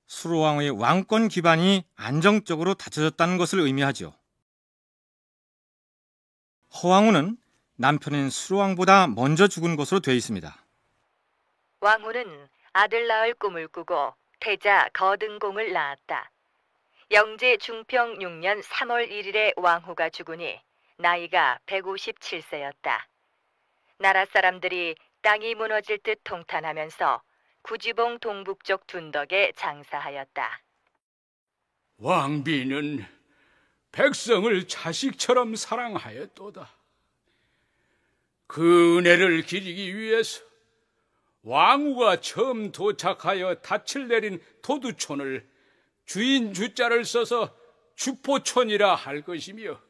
수로왕의 왕권 기반이 안정적으로 다져졌다는 것을 의미하죠. 허왕후는 남편인 수로왕보다 먼저 죽은 것으로 되어 있습니다. 왕후는 아들 낳을 꿈을 꾸고 태자 거등공을 낳았다. 영제 중평 6년 3월 1일에 왕후가 죽으니 나이가 157세였다. 나라 사람들이 땅이 무너질 듯 통탄하면서 구지봉 동북쪽 둔덕에 장사하였다. 왕비는 백성을 자식처럼 사랑하였도다. 그 은혜를 기리기 위해서 왕후가 처음 도착하여 닻을 내린 도두촌을 주인 주자를 써서 주포촌이라 할 것이며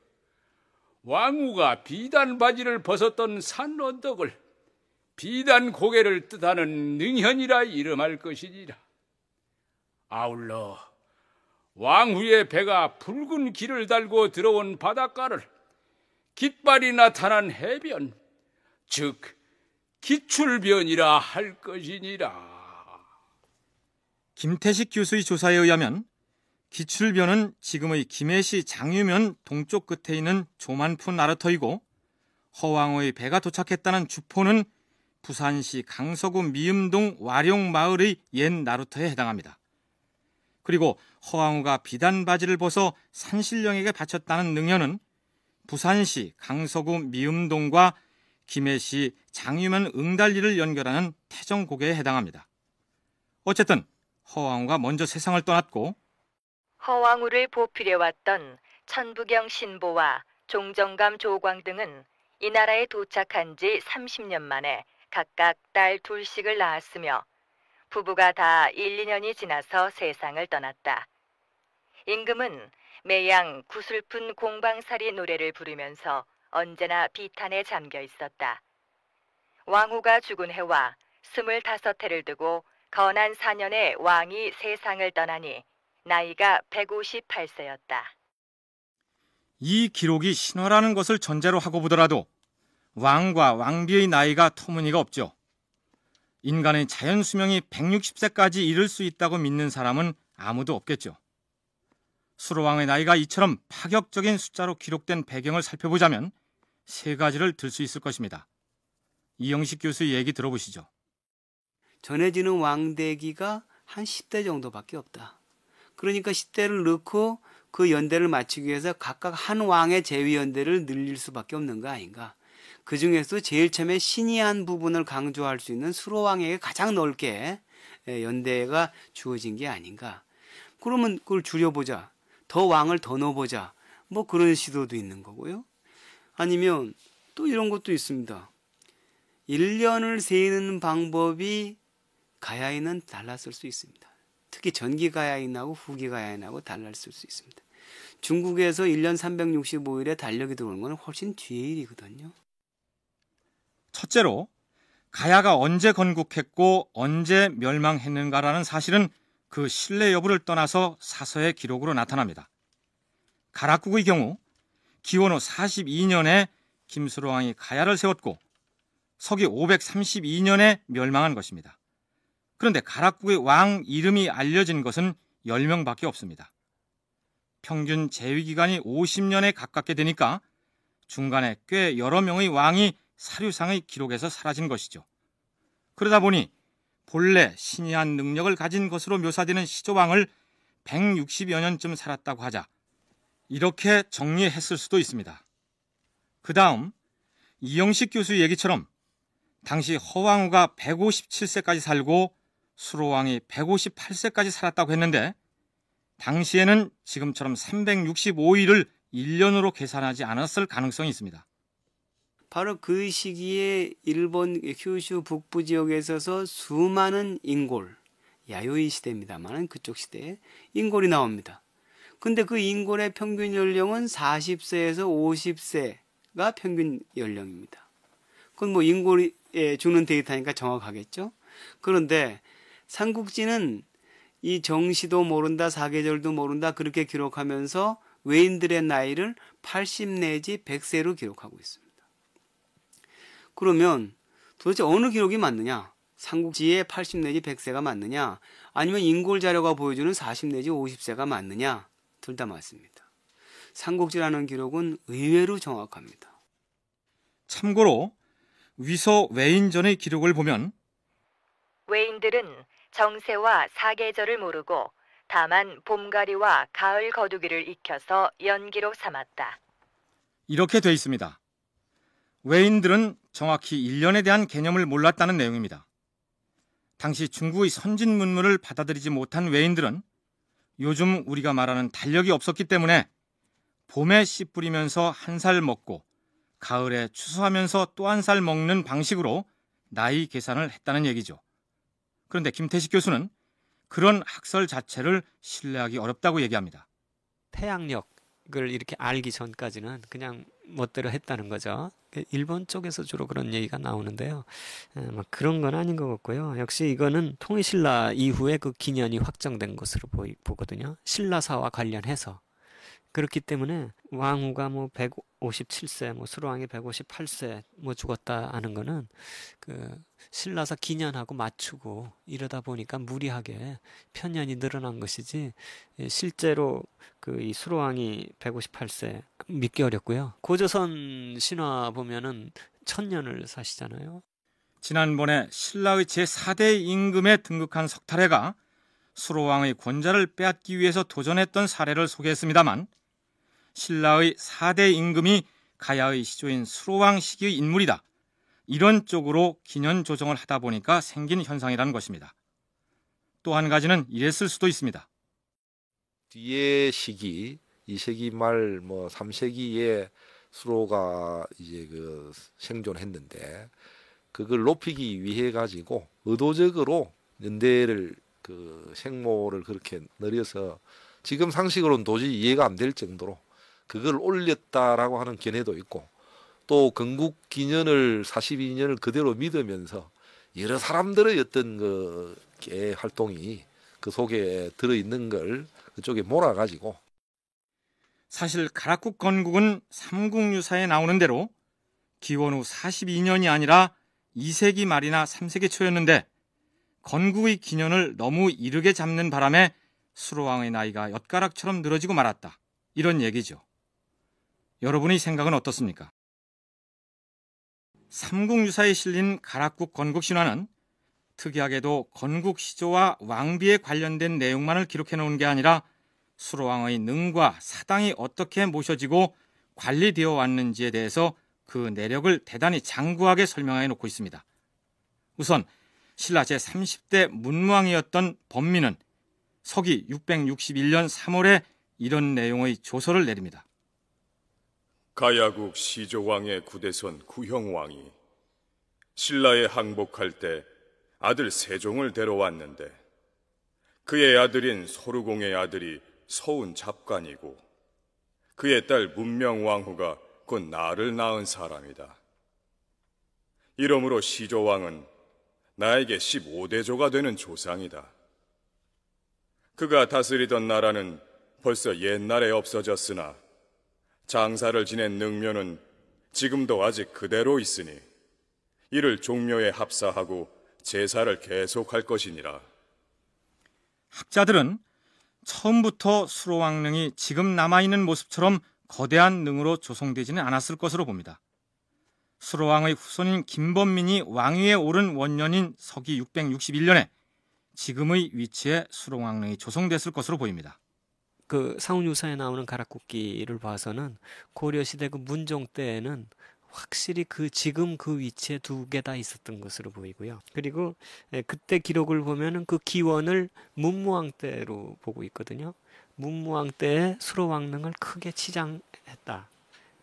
왕후가 비단 바지를 벗었던 산 언덕을 비단 고개를 뜻하는 능현이라 이름할 것이니라. 아울러 왕후의 배가 붉은 길을 달고 들어온 바닷가를 깃발이 나타난 해변, 즉 기출변이라 할 것이니라. 김태식 교수의 조사에 의하면 기출변은 지금의 김해시 장유면 동쪽 끝에 있는 조만푸 나루터이고, 허왕호의 배가 도착했다는 주포는 부산시 강서구 미음동 와룡마을의 옛 나루터에 해당합니다. 그리고 허왕호가 비단 바지를 벗어 산신령에게 바쳤다는 능연은 부산시 강서구 미음동과 김해시 장유면 응달리를 연결하는 태정고개에 해당합니다. 어쨌든 허왕호가 먼저 세상을 떠났고, 허왕우를 보필해왔던 천부경 신보와 종정감 조광 등은 이 나라에 도착한 지 30년 만에 각각 딸 둘씩을 낳았으며 부부가 다 1, 2년이 지나서 세상을 떠났다. 임금은 매양 구슬픈 공방살이 노래를 부르면서 언제나 비탄에 잠겨 있었다. 왕후가 죽은 해와 25해를 두고 건한 4년에 왕이 세상을 떠나니 나이가 158세였다. 이 기록이 신화라는 것을 전제로 하고 보더라도 왕과 왕비의 나이가 터무니가 없죠. 인간의 자연 수명이 160세까지 이를 수 있다고 믿는 사람은 아무도 없겠죠. 수로왕의 나이가 이처럼 파격적인 숫자로 기록된 배경을 살펴보자면 세 가지를 들 수 있을 것입니다. 이영식 교수의 얘기 들어보시죠. 전해지는 왕대기가 한 10대 정도밖에 없다. 그러니까 10대를 넣고 그 연대를 맞추기 위해서 각각 한 왕의 제위연대를 늘릴 수밖에 없는 거 아닌가. 그 중에서 제일 처음에 신이한 부분을 강조할 수 있는 수로왕에게 가장 넓게 연대가 주어진 게 아닌가. 그러면 그걸 줄여보자. 더 왕을 더 넣어보자. 뭐 그런 시도도 있는 거고요. 아니면 또 이런 것도 있습니다. 1년을 세는 방법이 가야인은 달랐을 수 있습니다. 특히 전기 가야인하고 후기 가야인하고 달랐을 수 있습니다. 중국에서 1년 365일에 달력이 들어오는 건 훨씬 뒤의 일이거든요. 첫째로 가야가 언제 건국했고 언제 멸망했는가라는 사실은 그 신뢰 여부를 떠나서 사서의 기록으로 나타납니다. 가락국의 경우 기원후 42년에 김수로왕이 가야를 세웠고 서기 532년에 멸망한 것입니다. 그런데 가락국의 왕 이름이 알려진 것은 10명밖에 없습니다. 평균 재위기간이 50년에 가깝게 되니까 중간에 꽤 여러 명의 왕이 사료상의 기록에서 사라진 것이죠. 그러다 보니 본래 신이한 능력을 가진 것으로 묘사되는 시조왕을 160여 년쯤 살았다고 하자 이렇게 정리했을 수도 있습니다. 그 다음 이영식 교수의 얘기처럼 당시 허왕후가 157세까지 살고 수로왕이 158세까지 살았다고 했는데 당시에는 지금처럼 365일을 1년으로 계산하지 않았을 가능성이 있습니다. 바로 그 시기에 일본 큐슈 북부 지역에 있어서 수많은 인골, 야요이 시대입니다만 그쪽 시대에 인골이 나옵니다. 근데 그 인골의 평균 연령은 40세에서 50세가 평균 연령입니다. 그건 뭐 인골이 주는 데이터니까 정확하겠죠. 그런데 삼국지는 이 정시도 모른다, 사계절도 모른다 그렇게 기록하면서 외인들의 나이를 80 내지 100세로 기록하고 있습니다. 그러면 도대체 어느 기록이 맞느냐? 삼국지의 80 내지 100세가 맞느냐? 아니면 인골 자료가 보여주는 40 내지 50세가 맞느냐? 둘 다 맞습니다. 삼국지라는 기록은 의외로 정확합니다. 참고로 위서 외인전의 기록을 보면 외인들은 정세와 사계절을 모르고 다만 봄가리와 가을 거두기를 익혀서 연기로 삼았다. 이렇게 돼 있습니다. 외인들은 정확히 1년에 대한 개념을 몰랐다는 내용입니다. 당시 중국의 선진 문물을 받아들이지 못한 외인들은 요즘 우리가 말하는 달력이 없었기 때문에 봄에 씨 뿌리면서 한 살 먹고 가을에 추수하면서 또 한 살 먹는 방식으로 나이 계산을 했다는 얘기죠. 그런데 김태식 교수는 그런 학설 자체를 신뢰하기 어렵다고 얘기합니다. 태양력을 이렇게 알기 전까지는 그냥 멋대로 했다는 거죠. 일본 쪽에서 주로 그런 얘기가 나오는데요. 막 그런 건 아닌 것 같고요. 역시 이거는 통일신라 이후에 그 기년이 확정된 것으로 보거든요. 신라사와 관련해서. 그렇기 때문에 왕후가 뭐 157세, 뭐 수로왕이 158세 뭐 죽었다 하는 거는 그 신라사 기년하고 맞추고 이러다 보니까 무리하게 편년이 늘어난 것이지, 실제로 그 이 수로왕이 158세 믿기 어렵고요. 고조선 신화 보면은 1000년을 사시잖아요. 지난번에 신라의 제4대 임금에 등극한 석탈해가 수로왕의 권좌를 빼앗기 위해서 도전했던 사례를 소개했습니다만, 신라의 4대 임금이 가야의 시조인 수로왕 시기의 인물이다, 이런 쪽으로 기년 조정을 하다 보니까 생긴 현상이라는 것입니다. 또 한 가지는 이랬을 수도 있습니다. 뒤에 시기 2세기 말 뭐 3세기에 수로가 이제 그 생존했는데, 그걸 높이기 위해 가지고 의도적으로 연대를 그 생모를 그렇게 늘려서 지금 상식으로는 도저히 이해가 안 될 정도로 그걸 올렸다라고 하는 견해도 있고, 또 건국 기년을 42년을 그대로 믿으면서 여러 사람들의 어떤 그 활동이 그 속에 들어있는 걸 그쪽에 몰아가지고, 사실 가락국 건국은 삼국유사에 나오는 대로 기원 후 42년이 아니라 2세기 말이나 3세기 초였는데, 건국의 기년을 너무 이르게 잡는 바람에 수로왕의 나이가 엿가락처럼 늘어지고 말았다, 이런 얘기죠. 여러분의 생각은 어떻습니까? 삼국유사에 실린 가락국 건국신화는 특이하게도 건국 시조와 왕비에 관련된 내용만을 기록해 놓은 게 아니라 수로왕의 능과 사당이 어떻게 모셔지고 관리되어 왔는지에 대해서 그 내력을 대단히 장구하게 설명해 놓고 있습니다. 우선 신라 제30대 문무왕이었던 범민은 서기 661년 3월에 이런 내용의 조서를 내립니다. 가야국 시조왕의 구대손 구형왕이 신라에 항복할 때 아들 세종을 데려왔는데, 그의 아들인 소르공의 아들이 서운 잡관이고 그의 딸 문명왕후가 곧 나를 낳은 사람이다. 이러므로 시조왕은 나에게 15대조가 되는 조상이다. 그가 다스리던 나라는 벌써 옛날에 없어졌으나 장사를 지낸 능묘는 지금도 아직 그대로 있으니 이를 종묘에 합사하고 제사를 계속할 것이니라. 학자들은 처음부터 수로왕릉이 지금 남아있는 모습처럼 거대한 능으로 조성되지는 않았을 것으로 봅니다. 수로왕의 후손인 김범민이 왕위에 오른 원년인 서기 661년에 지금의 위치에 수로왕릉이 조성됐을 것으로 보입니다. 그 상훈유사에 나오는 가락국기를 봐서는 고려시대 그 문종 때에는 확실히 지금 그 위치에 두 개 다 있었던 것으로 보이고요. 그리고 그때 기록을 보면은 그 기원을 문무왕 때로 보고 있거든요. 문무왕 때에 수로왕릉을 크게 치장했다,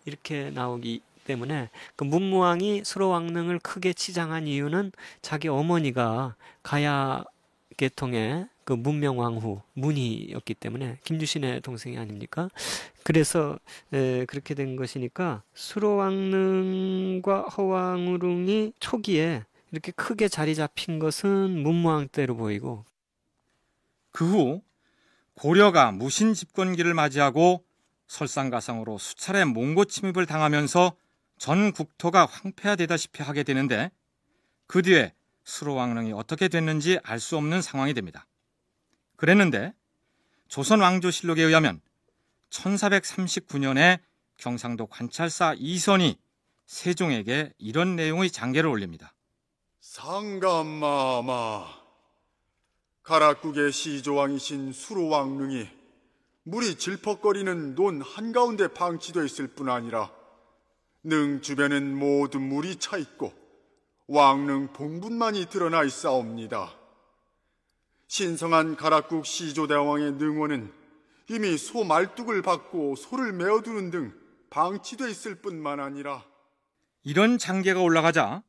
이렇게 나오기 때문에 그 문무왕이 수로왕릉을 크게 치장한 이유는 자기 어머니가 가야 계통의 그 문명왕후 문희였기 때문에, 김유신의 동생이 아닙니까? 그래서 그렇게 된 것이니까 수로왕릉과 허왕우릉이 초기에 이렇게 크게 자리 잡힌 것은 문무왕 때로 보이고, 그 후 고려가 무신 집권기를 맞이하고 설상가상으로 수차례 몽고 침입을 당하면서 전 국토가 황폐화되다시피 하게 되는데, 그 뒤에 수로왕릉이 어떻게 됐는지 알 수 없는 상황이 됩니다. 그랬는데 조선왕조실록에 의하면 1439년에 경상도 관찰사 이선이 세종에게 이런 내용의 장계를 올립니다. 상감마마, 가락국의 시조왕이신 수로왕릉이 물이 질퍽거리는 논 한가운데 방치되어 있을 뿐 아니라 능 주변은 모두 물이 차 있고 왕릉 봉분만이 드러나 있사옵니다. 신성한 가락국 시조대왕의 능원은 이미 소 말뚝을 받고 소를 메어두는 등 방치돼 있을 뿐만 아니라, 이런 장계가 올라가자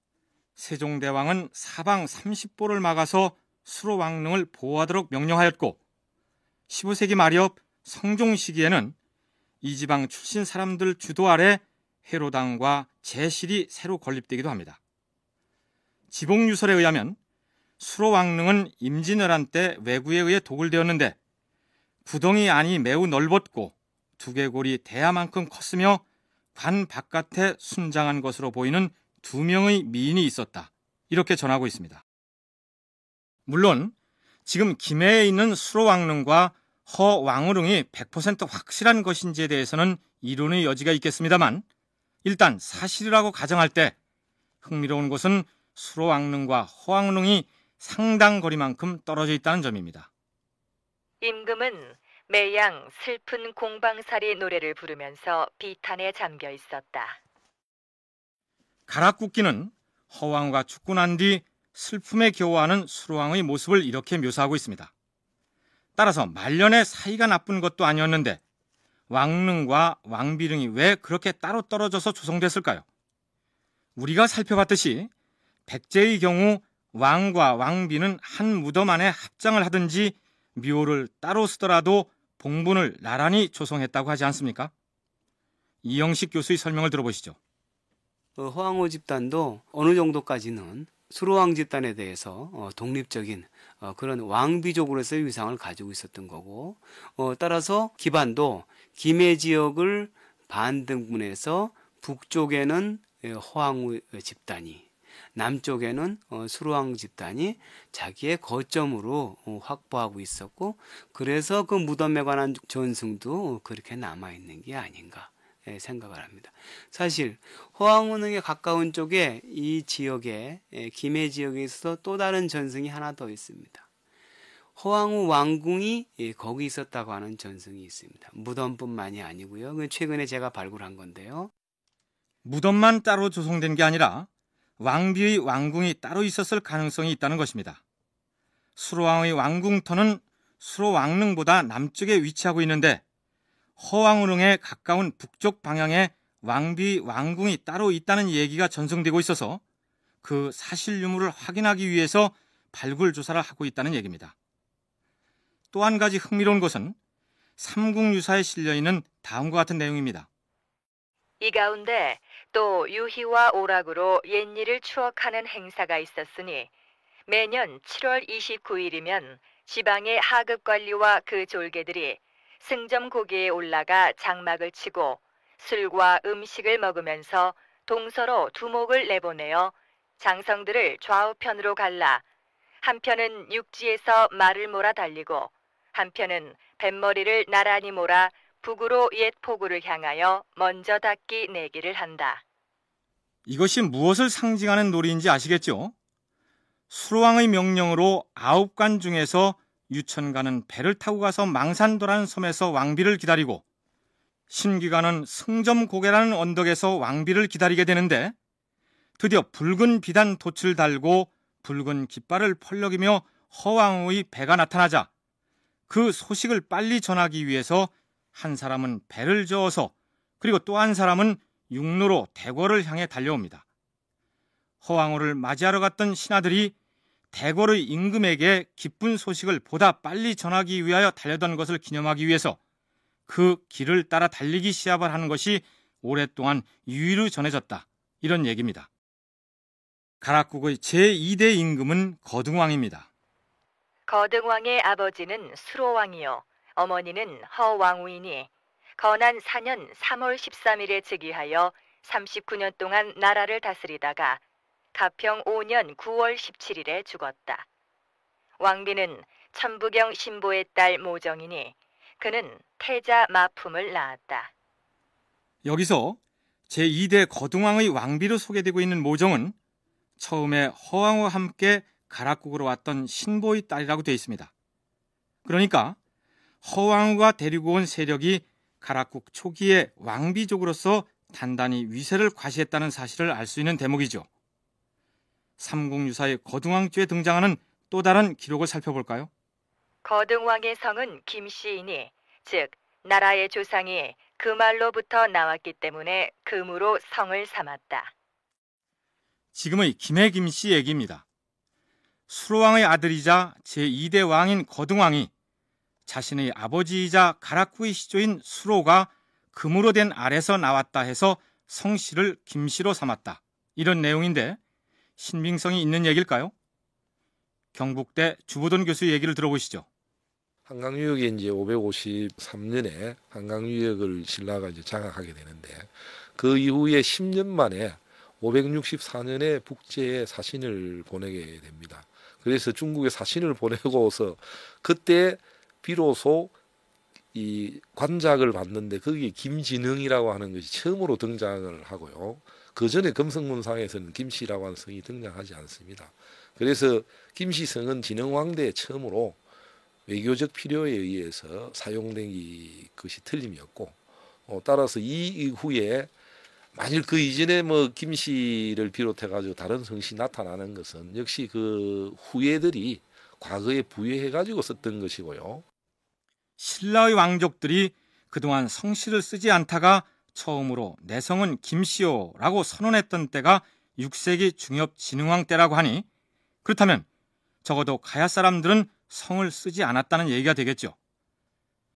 세종대왕은 사방 30보를 막아서 수로왕릉을 보호하도록 명령하였고, 15세기 말엽 성종 시기에는 이 지방 출신 사람들 주도 아래 해로당과 제실이 새로 건립되기도 합니다. 지봉유설에 의하면 수로왕릉은 임진왜란 때 왜구에 의해 도굴되었는데 구덩이 안이 매우 넓었고 두개골이 대야만큼 컸으며 관 바깥에 순장한 것으로 보이는 2명의 미인이 있었다. 이렇게 전하고 있습니다. 물론 지금 김해에 있는 수로왕릉과 허왕릉이 100% 확실한 것인지에 대해서는 이론의 여지가 있겠습니다만 일단 사실이라고 가정할 때 흥미로운 것은 수로왕릉과 허왕릉이 상당 거리만큼 떨어져 있다는 점입니다. 임금은 매양 슬픈 공방살이 노래를 부르면서 비탄에 잠겨 있었다. 가락국기는 허왕과 죽고 난 뒤 슬픔에 겨워하는 수로왕의 모습을 이렇게 묘사하고 있습니다. 따라서 말년에 사이가 나쁜 것도 아니었는데 왕릉과 왕비릉이 왜 그렇게 따로 떨어져서 조성됐을까요? 우리가 살펴봤듯이 백제의 경우 왕과 왕비는 한 무덤 안에 합장을 하든지 묘를 따로 쓰더라도 봉분을 나란히 조성했다고 하지 않습니까? 이영식 교수의 설명을 들어보시죠. 허왕호 집단도 어느 정도까지는 수로왕 집단에 대해서 독립적인 그런 왕비족으로서의 위상을 가지고 있었던 거고, 따라서 기반도 김해 지역을 반등분해서 북쪽에는 허왕호 집단이, 남쪽에는 수로왕 집단이 자기의 거점으로 확보하고 있었고, 그래서 그 무덤에 관한 전승도 그렇게 남아있는 게 아닌가 생각을 합니다. 사실 허왕릉에 가까운 쪽에 이 지역에, 김해 지역에 있어서 또 다른 전승이 하나 더 있습니다. 허왕후 왕궁이 거기 있었다고 하는 전승이 있습니다. 무덤뿐만이 아니고요. 최근에 제가 발굴한 건데요. 무덤만 따로 조성된 게 아니라 왕비의 왕궁이 따로 있었을 가능성이 있다는 것입니다. 수로왕의 왕궁터는 수로왕릉보다 남쪽에 위치하고 있는데 허왕릉에 가까운 북쪽 방향에 왕비 왕궁이 따로 있다는 얘기가 전승되고 있어서 그 사실 유무를 확인하기 위해서 발굴 조사를 하고 있다는 얘기입니다. 또 한 가지 흥미로운 것은 삼국유사에 실려있는 다음과 같은 내용입니다. 이 가운데 또 유희와 오락으로 옛일을 추억하는 행사가 있었으니 매년 7월 29일이면 지방의 하급관리와 그 졸개들이 승점 고개에 올라가 장막을 치고 술과 음식을 먹으면서 동서로 두목을 내보내어 장성들을 좌우편으로 갈라 한편은 육지에서 말을 몰아 달리고 한편은 뱃머리를 나란히 몰아 북으로 옛 포구를 향하여 먼저 닦기 내기를 한다. 이것이 무엇을 상징하는 놀이인지 아시겠죠? 수로왕의 명령으로 9관 중에서 유천관은 배를 타고 가서 망산도라는 섬에서 왕비를 기다리고 신기관은 승점고개라는 언덕에서 왕비를 기다리게 되는데 드디어 붉은 비단 돛을 달고 붉은 깃발을 펄럭이며 허왕의 배가 나타나자 그 소식을 빨리 전하기 위해서 한 사람은 배를 저어서 그리고 또 한 사람은 육로로 대궐을 향해 달려옵니다. 허왕호를 맞이하러 갔던 신하들이 대궐의 임금에게 기쁜 소식을 보다 빨리 전하기 위하여 달려던 것을 기념하기 위해서 그 길을 따라 달리기 시합을 하는 것이 오랫동안 유의로 전해졌다. 이런 얘기입니다. 가락국의 제2대 임금은 거등왕입니다. 거등왕의 아버지는 수로왕이요 어머니는 허왕후이니 건한 4년 3월 13일에 즉위하여 39년 동안 나라를 다스리다가 가평 5년 9월 17일에 죽었다. 왕비는 천부경 신보의 딸 모정이니 그는 태자 마품을 낳았다. 여기서 제2대 거등왕의 왕비로 소개되고 있는 모정은 처음에 허왕과 함께 가락국으로 왔던 신보의 딸이라고 되어 있습니다. 그러니까 허왕과 데리고 온 세력이 가락국 초기에 왕비족으로서 단단히 위세를 과시했다는 사실을 알 수 있는 대목이죠. 삼국유사의 거등왕조에 등장하는 또 다른 기록을 살펴볼까요? 거등왕의 성은 김씨이니 즉 나라의 조상이 그 말로부터 나왔기 때문에 금으로 성을 삼았다. 지금의 김해 김씨 얘기입니다. 수로왕의 아들이자 제2대 왕인 거등왕이 자신의 아버지이자 가락국의 시조인 수로가 금으로 된 알에서 나왔다 해서 성씨를 김씨로 삼았다. 이런 내용인데 신빙성이 있는 얘기일까요? 경북대 주보돈 교수 얘기를 들어보시죠. 한강유역에 이제 553년에 한강유역을 신라가 이제 장악하게 되는데 그 이후에 10년 만에 564년에 북제에 사신을 보내게 됩니다. 그래서 중국에 사신을 보내고서 그때 비로소 이 관작을 봤는데 거기에 김진흥이라고 하는 것이 처음으로 등장을 하고요. 그 전에 금성문상에서는 김씨라고 하는 성이 등장하지 않습니다. 그래서 김씨성은 진흥왕대에 처음으로 외교적 필요에 의해서 사용된 것이 틀림이 없고 따라서 이 이후에 만일 그 이전에 뭐 김씨를 비롯해 가지고 다른 성씨 나타나는 것은 역시 그 후예들이 과거에 부여해 가지고 썼던 것이고요. 신라의 왕족들이 그동안 성씨를 쓰지 않다가 처음으로 내 성은 김씨요라고 선언했던 때가 6세기 중엽 진흥왕 때라고 하니 그렇다면 적어도 가야 사람들은 성을 쓰지 않았다는 얘기가 되겠죠.